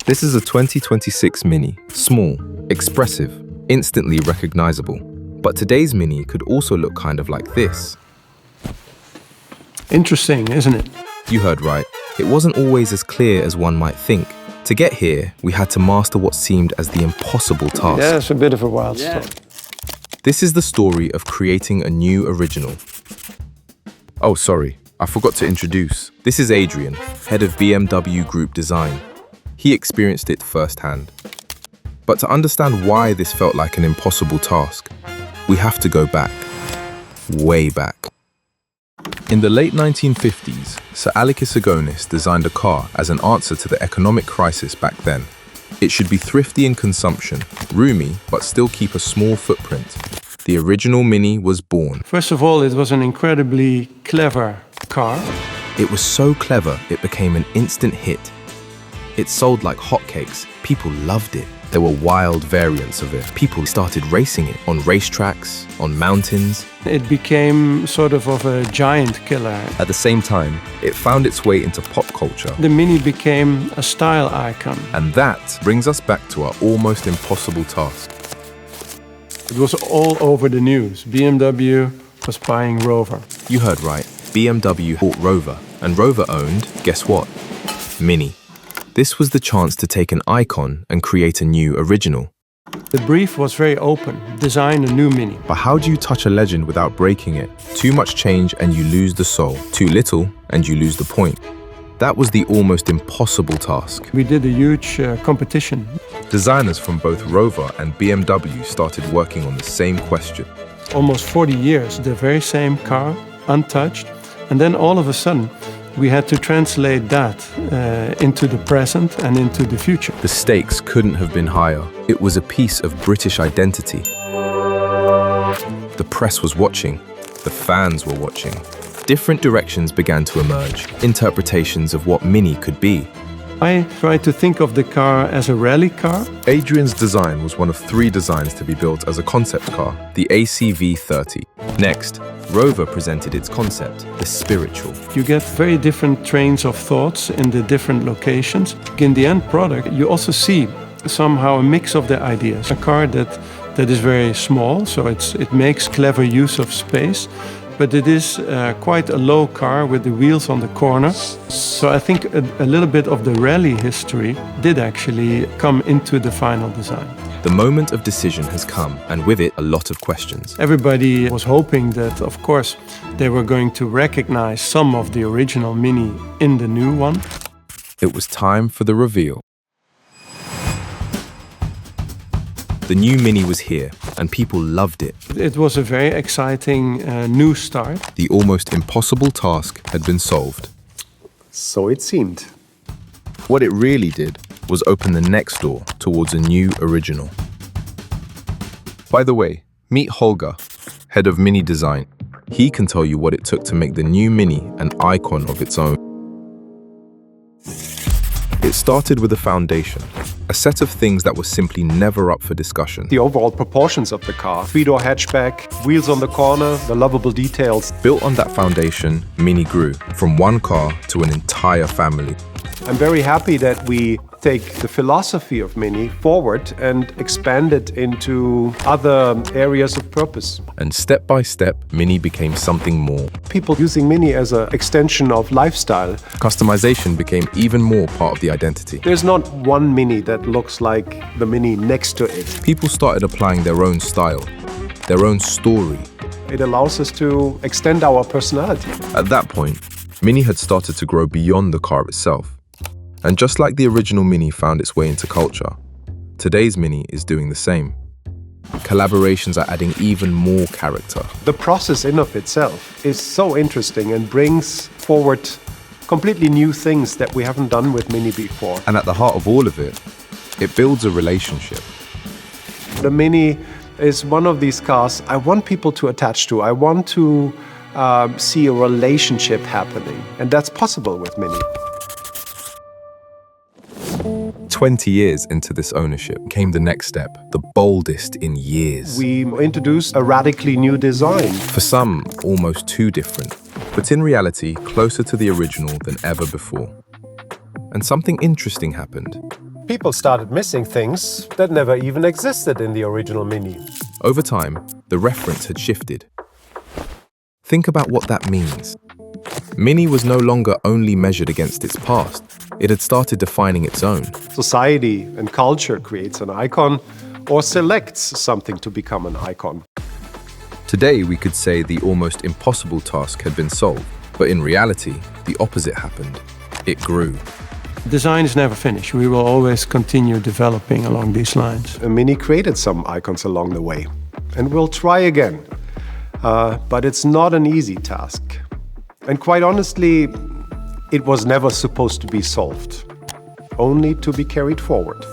This is a 2026 Mini. Small, expressive, instantly recognizable. But today's Mini could also look kind of like this. Interesting, isn't it? You heard right. It wasn't always as clear as one might think. To get here, we had to master what seemed as the impossible task. Yeah, it's a bit of a wild story. This is the story of creating a new original. Oh, sorry, I forgot to introduce. This is Adrian, head of BMW Group Design. He experienced it firsthand. But to understand why this felt like an impossible task, we have to go back, way back. In the late 1950s, Sir Alekis Agonis designed a car as an answer to the economic crisis back then. It should be thrifty in consumption, roomy, but still keep a small footprint. The original Mini was born. First of all, it was an incredibly clever car. It was so clever, it became an instant hit. It sold like hotcakes. People loved it. There were wild variants of it. People started racing it on racetracks, on mountains. It became sort of a giant killer. At the same time, it found its way into pop culture. The Mini became a style icon. And that brings us back to our almost impossible task. It was all over the news. BMW was buying Rover. You heard right. BMW bought Rover, and Rover owned, guess what? Mini. This was the chance to take an icon and create a new original. The brief was very open. Design a new Mini. But how do you touch a legend without breaking it? Too much change and you lose the soul. Too little and you lose the point. That was the almost impossible task. We did a huge competition. Designers from both Rover and BMW started working on the same question. Almost 40 years, the very same car, untouched. And then all of a sudden, we had to translate that into the present and into the future. The stakes couldn't have been higher. It was a piece of British identity. The press was watching. The fans were watching. Different directions began to emerge, interpretations of what Mini could be. I tried to think of the car as a rally car. Adrian's design was one of 3 designs to be built as a concept car, the ACV30. Next, Rover presented its concept, the spiritual. You get very different trains of thoughts in the different locations. In the end product, you also see somehow a mix of the ideas. A car that is very small, so it makes clever use of space, but it is quite a low car with the wheels on the corner. So I think a little bit of the rally history did actually come into the final design. The moment of decision has come, and with it, a lot of questions. Everybody was hoping that, of course, they were going to recognize some of the original Mini in the new one. It was time for the reveal. The new Mini was here, and people loved it. It was a very exciting new start. The almost impossible task had been solved. So it seemed. What it really did was open the next door towards a new original. By the way, meet Holger, head of Mini Design. He can tell you what it took to make the new Mini an icon of its own. It started with a foundation, a set of things that was simply never up for discussion. The overall proportions of the car, 3-door hatchback, wheels on the corner, the lovable details. Built on that foundation, Mini grew from one car to an entire family. I'm very happy that we take the philosophy of Mini forward and expand it into other areas of purpose. And step by step, Mini became something more. People using Mini as an extension of lifestyle. Customization became even more part of the identity. There's not one Mini that looks like the Mini next to it. People started applying their own style, their own story. It allows us to extend our personality. At that point, Mini had started to grow beyond the car itself. And just like the original Mini found its way into culture, today's Mini is doing the same. Collaborations are adding even more character. The process in of itself is so interesting and brings forward completely new things that we haven't done with Mini before. And at the heart of all of it, it builds a relationship. The Mini is one of these cars I want people to attach to. I want to see a relationship happening, and that's possible with Mini. 20 years into this ownership came the next step, the boldest in years. We introduced a radically new design. For some, almost too different, but in reality, closer to the original than ever before. And something interesting happened. people started missing things that never even existed in the original Mini. Over time, the reference had shifted. Think about what that means. Mini was no longer only measured against its past. It had started defining its own. Society and culture creates an icon or selects something to become an icon. Today, we could say the almost impossible task had been solved, but in reality, the opposite happened. It grew. Design is never finished. We will always continue developing along these lines. Mini created some icons along the way, and we'll try again. But it's not an easy task. And quite honestly, it was never supposed to be solved, only to be carried forward.